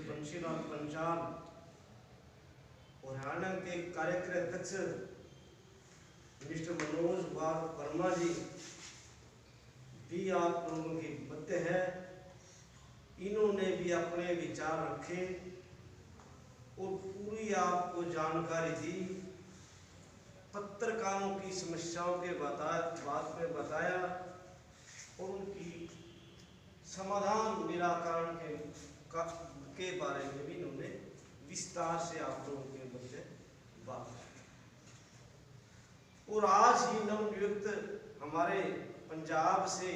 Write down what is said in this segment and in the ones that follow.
बंशीलाल पंचाल और हरियाणा के कार्यकारी अध्यक्ष मिस्टर मनोज वर्मा जी भी आप लोगों के मध्य है। इन्होंने भी अपने विचार रखे और पूरी आपको जानकारी दी, पत्रकारों की समस्याओं के बात में बताया और उनकी समाधान निराकरण के बारे में भी इन्होंने विस्तार से आप लोगों के मध्य बात की। और आज ही नवनियुक्त हमारे पंजाब से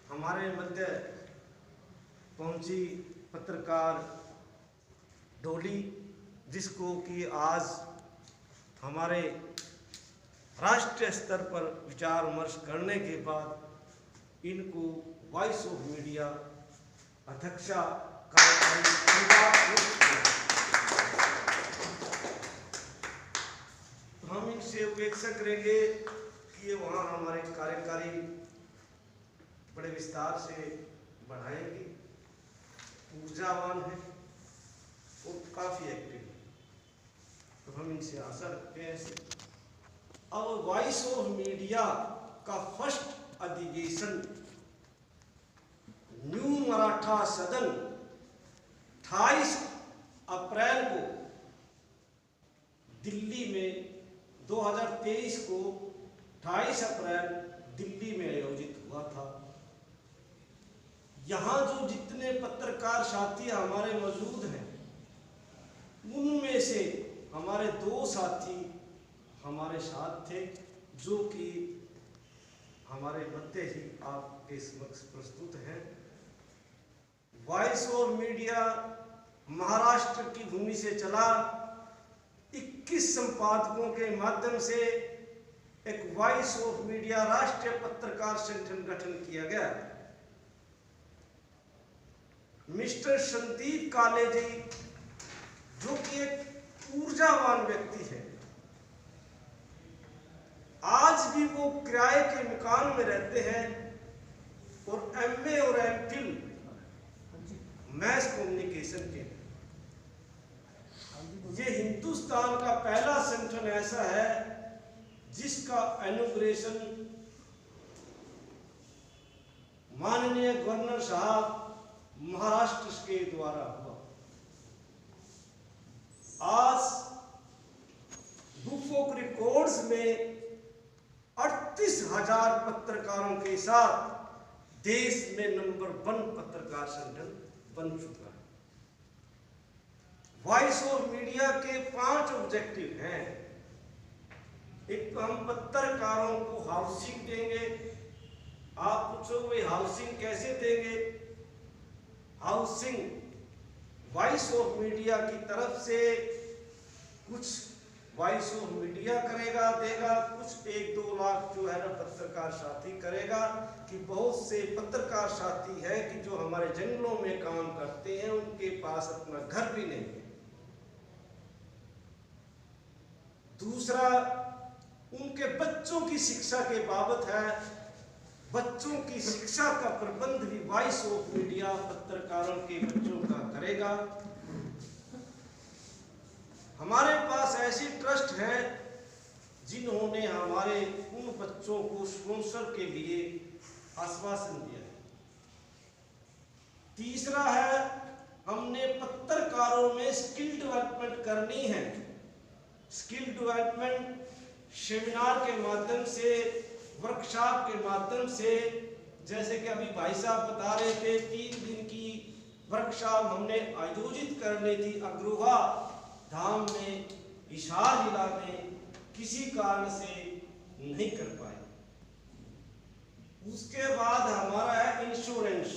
हमारे मध्य पहुंची पत्रकार डोली, जिसको कि आज हमारे राष्ट्रीय स्तर पर विचार विमर्श करने के बाद इनको वॉइस ऑफ मीडिया अध्यक्षा तो हम इनसे अपेक्षा करेंगे कि ये वहाँ हमारे कार्यकारी बड़े विस्तार से बढ़ाएंगे, ऊर्जावान है और काफ़ी एक्टिव है, तो हम इनसे आशा रखते हैं। अब वॉइस ऑफ मीडिया का फर्स्ट अधिवेशन न्यू मराठा सदन 28 अप्रैल को दिल्ली में 2023 को 28 अप्रैल दिल्ली में आयोजित हुआ था। यहाँ जो जितने पत्रकार साथी हमारे मौजूद हैं, उनमें से हमारे 2 साथी हमारे साथ थे, जो कि हमारे मध्य ही आपके समक्ष प्रस्तुत हैं। वॉइस ऑफ मीडिया महाराष्ट्र की भूमि से चला, 21 संपादकों के माध्यम से एक वॉइस ऑफ मीडिया राष्ट्रीय पत्रकार संगठन गठन किया गया। मिस्टर संदीप काले जी, जो कि एक ऊर्जावान व्यक्ति है, आज भी वो किराए के मकान में रहते हैं और एमए और एमफिल मैस कम्युनिकेशन के। ये हिंदुस्तान का पहला संगठन ऐसा है जिसका इनॉग्रेशन माननीय गवर्नर साहब महाराष्ट्र के द्वारा हुआ। आज बुक ऑफ रिकॉर्ड्स में 38,000 पत्रकारों के साथ देश में नंबर 1 पत्रकार संगठन बन चुका है। वॉइस ऑफ मीडिया के 5 ऑब्जेक्टिव हैं। एक तो हम पत्रकारों को हाउसिंग देंगे। आप पूछोगे हाउसिंग कैसे देंगे? हाउसिंग वॉइस ऑफ मीडिया की तरफ से कुछ वॉइस ऑफ मीडिया करेगा, देगा, कुछ 1-2 लाख जो है ना पत्रकार साथी करेगा। कि बहुत से पत्रकार साथी हैं कि जो हमारे जंगलों में काम करते हैं, उनके पास अपना घर भी नहीं है। दूसरा, उनके बच्चों की शिक्षा के बाबत है। बच्चों की शिक्षा का प्रबंध भी वॉइस ऑफ मीडिया पत्रकारों के बच्चों का करेगा। हमारे पास ऐसी ट्रस्ट हैं जिन्होंने हमारे उन बच्चों को स्पॉन्सर के लिए आश्वासन दिया है। तीसरा है, हमने पत्रकारों में स्किल डेवलपमेंट करनी है। स्किल डेवलपमेंट सेमिनार के माध्यम से, वर्कशॉप के माध्यम से, जैसे कि अभी भाई साहब बता रहे थे, 3 दिन की वर्कशॉप हमने आयोजित करनी थी अग्रोहा धाम में, हिसार जिला में, किसी कारण से नहीं कर पाए। उसके बाद हमारा है इंश्योरेंस।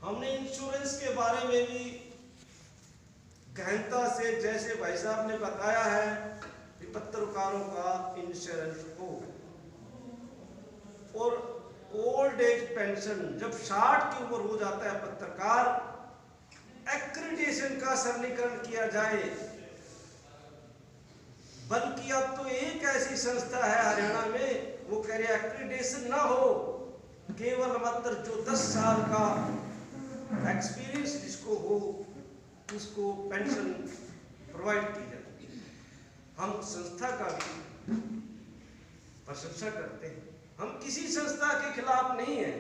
हमने इंश्योरेंस के बारे में भी गहनता से, जैसे भाई साहब ने बताया है कि पत्रकारों का इंश्योरेंस हो। और ओल्ड एज पेंशन, जब 60 की उम्र हो जाता है पत्रकार, एक्रीडिटेशन का सरलीकरण किया जाए। बल्कि अब तो एक ऐसी संस्था है हरियाणा में, वो कह रही है एक्रीडिटेशन ना हो, केवल मात्र जो 10 साल का एक्सपीरियंस जिसको हो उसको पेंशन प्रोवाइड की जाती है। हम संस्था का भी प्रशंसा करते हैं, हम किसी संस्था के खिलाफ नहीं हैं।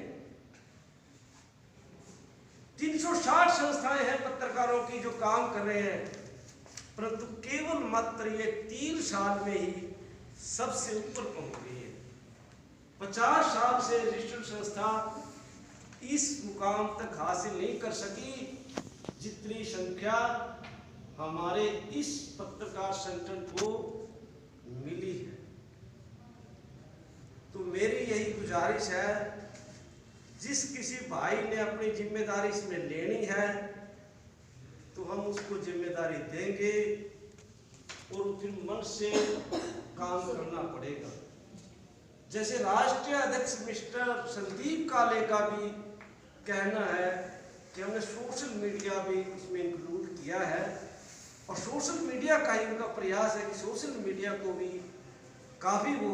360 संस्थाएं हैं पत्रकारों की जो काम कर रहे हैं, परंतु केवल मात्र ये 3 साल में ही सबसे ऊपर पहुंच गई है। 50 साल से रजिस्टर्ड संस्था इस मुकाम तक हासिल नहीं कर सकी जितनी संख्या हमारे इस पत्रकार संगठन को मिली है। तो मेरी यही गुजारिश है, जिस किसी भाई ने अपनी जिम्मेदारी इसमें लेनी है तो हम उसको जिम्मेदारी देंगे और फिर मन से काम करना पड़ेगा। जैसे राष्ट्रीय अध्यक्ष मिस्टर संदीप काले का भी कहना है कि हमने सोशल मीडिया भी इसमें इंक्लूड किया है, और सोशल मीडिया का ही उनका प्रयास है कि सोशल मीडिया को भी काफ़ी वो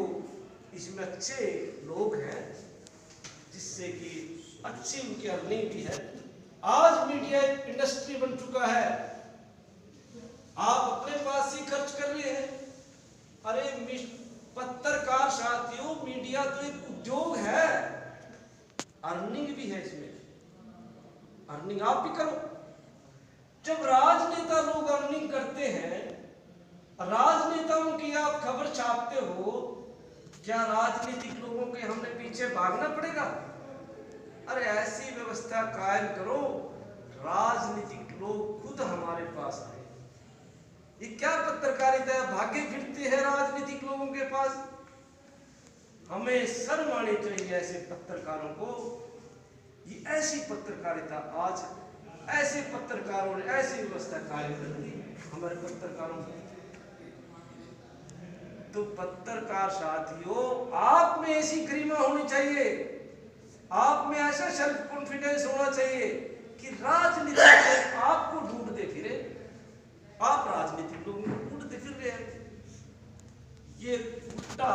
इसमें अच्छे लोग हैं जिससे कि अच्छी उनकी अर्निंग भी है। आज मीडिया इंडस्ट्री बन चुका है, आप अपने पास ही खर्च कर रहे हैं। अरे पत्रकार साथियों, मीडिया तो एक उद्योग है, अर्निंग भी है इसमें, अर्निंग आप भी करो। जब राजनेता लोग अर्निंग करते हैं, राजनेताओं की आप खबर छापते हो, क्या राजनीतिक लोगों के हमें पीछे भागना पड़ेगा? अरे ऐसी व्यवस्था कायम करो, राजनीतिक लोग खुद हमारे पास आए। ये क्या पत्रकारिता है, भागे फिरते हैं राजनीतिक लोगों के पास? हमें शर्म आनी चाहिए ऐसे पत्रकारों को। ये ऐसी पत्रकारिता, आज ऐसे पत्रकारों ने ऐसी व्यवस्था कायम कर दी हमारे पत्रकारों की। तो पत्रकार साथियों, आप में ऐसी गरिमा होनी चाहिए, आप में ऐसा सेल्फ कॉन्फिडेंस होना चाहिए कि राजनीति आपको ढूंढते फिरे, आप राजनीतिक लोगों को ढूंढते फिर रहे हैं। ये उल्टा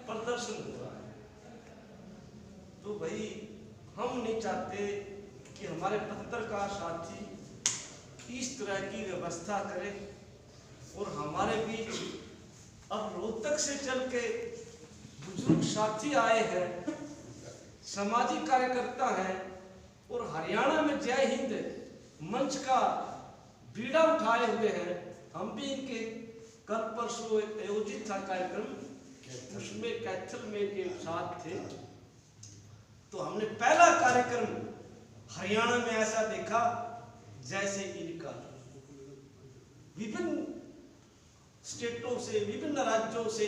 प्रदर्शन हो रहा है। तो भाई हम नहीं चाहते कि हमारे पत्रकार साथी इस तरह की व्यवस्था करें। और हमारे बीच अब रोहतक से चल के बुजुर्ग साथी आए हैं, सामाजिक कार्यकर्ता हैं, और हरियाणा में जय हिंद मंच का बीड़ा उठाए हुए हैं। हम भी इनके कल परसों आयोजित था कार्यक्रम, उसमें कैथल में के साथ थे। तो हमने पहला कार्यक्रम हरियाणा में ऐसा देखा जैसे इनका विभिन्न स्टेटों से, विभिन्न राज्यों से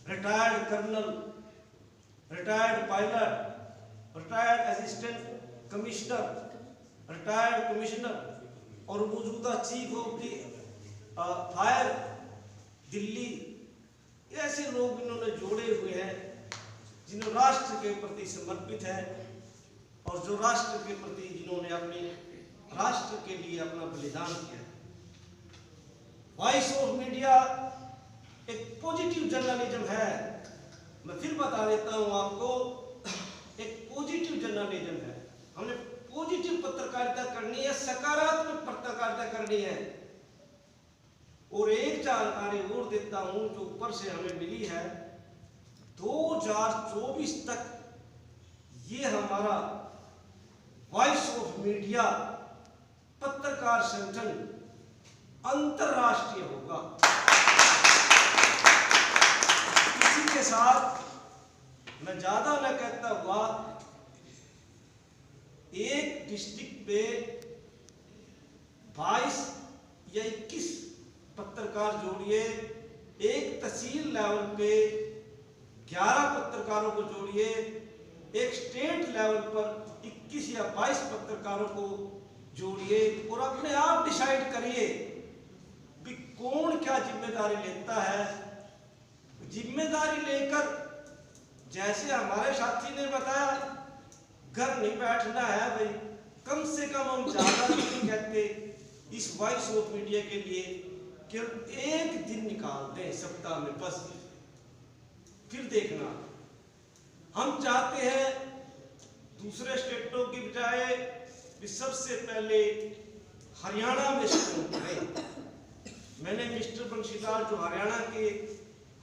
retired colonel, retired pilot, retired assistant commissioner, retired commissioner और मौजूदा chief of the fire Delhi, ऐसे लोग इन्होंने जोड़े हुए हैं जिन्होंने राष्ट्र के प्रति समर्पित है और जो राष्ट्र के प्रति जिन्होंने अपने राष्ट्र के लिए अपना बलिदान किया। वॉइस ऑफ मीडिया एक पॉजिटिव जर्नलिज्म है। मैं फिर बता देता हूं आपको, एक पॉजिटिव जर्नलिज्म है। हमने पॉजिटिव पत्रकारिता करनी है, सकारात्मक पत्रकारिता करनी है। और एक जानकारी और देता हूं जो ऊपर से हमें मिली है, 2024 तक ये हमारा वॉइस ऑफ मीडिया पत्रकार संगठन अंतरराष्ट्रीय होगा। इसी के साथ मैं ज्यादा न कहता हुआ, एक डिस्ट्रिक्ट पे 22 या 21 पत्रकार जोड़िए, एक तहसील लेवल पे 11 पत्रकारों को जोड़िए, एक स्टेट लेवल पर 21 या 22 पत्रकारों को जोड़िए और अपने आप डिसाइड करिए कि कौन क्या जिम्मेदारी लेता है। जिम्मेदारी लेकर, जैसे हमारे साथी ने बताया, घर नहीं बैठना है भाई, कम से कम हम ज्यादा नहीं कहते इस वॉइस ऑफ मीडिया के लिए केवल एक दिन निकाल दें सप्ताह में, बस। फिर देखना, हम चाहते हैं दूसरे स्टेटों की बजाय कि सबसे पहले हरियाणा में शुरू करें। मैंने मिस्टर बंशीलाल जो हरियाणा के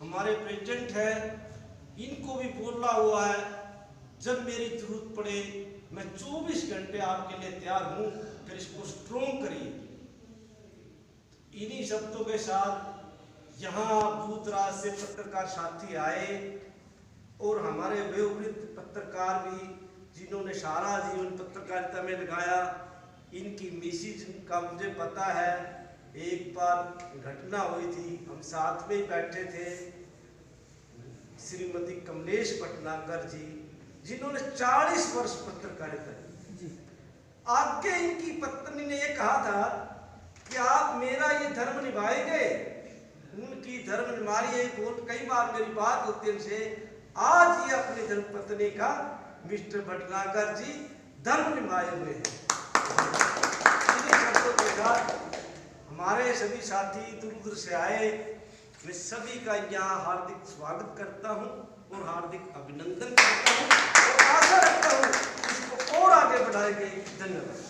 हमारे प्रेसिडेंट हैं, इनको भी बोला हुआ है, जब मेरी जरूरत पड़े मैं 24 घंटे आपके लिए तैयार हूं, फिर इसको स्ट्रॉन्ग करिए। इन्हीं शब्दों के साथ यहाँ दूरदराज से पत्रकार साथी आए और हमारे वयोवृद्ध पत्रकार भी, जिन्होंने सारा जीवन पत्रकारिता में लगाया, इनकी मिसेज का मुझे पता है। एक बार घटना हुई थी, हम साथ में ही बैठे थे, श्रीमती कमलेश भटनागर जी, जिन्होंने 40 वर्ष पत्रकारिता की। आगे इनकी पत्नी ने ये कहा था कि आप मेरा ये धर्म निभाएंगे, उनकी धर्म निभाई है। कई बार मेरी बात होती है उनसे, आज ये अपनी धर्म पत्नी का मिस्टर भटनागर जी धर्म निभाए हुए हैं। इन्हीं शब्दों के साथ हमारे सभी साथी दूर दूर से आए, मैं सभी का यहाँ हार्दिक स्वागत करता हूँ और हार्दिक अभिनंदन करता हूँ और आशा रखता हूँ इसको और आगे बढ़ाएंगे। धन्यवाद।